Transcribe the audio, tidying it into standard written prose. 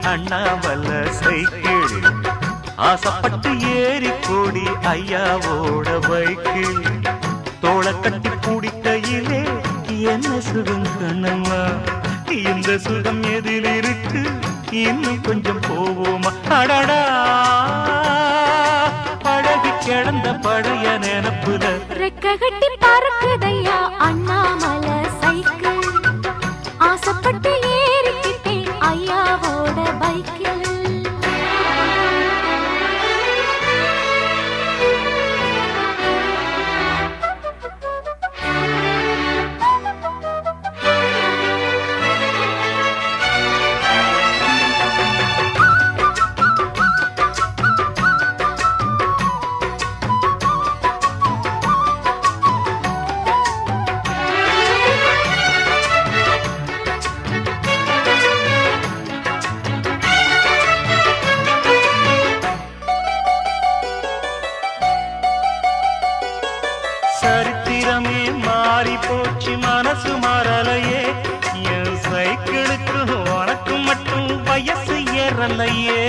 Annamalai cycle ஆசைப்பட்டு ஏறி கூடி ஐயாவோட பைக்கில் தோளை கட்டி பிடிக்கையிலே என்ன சுகம் கண்ணம்மா இந்த சுகம் எதில் இருக்கு இன்னும் கொஞ்சம் போவோமா அடடா பழகி கிடந்த பழைய நினப்புல ரெக்க கட்டி பறக்குதையா அண்ணாமல சைக்கிள் ஆசைப்பட்டு ஏறிக்கிட்டேன் ஐயாவோட பைக்கில் சரித்திரமே மாறி போச்சு மனசு மாறலையே என் சைக்கிளுக்கு உனக்கு மட்டும் வயசு ஏறலையே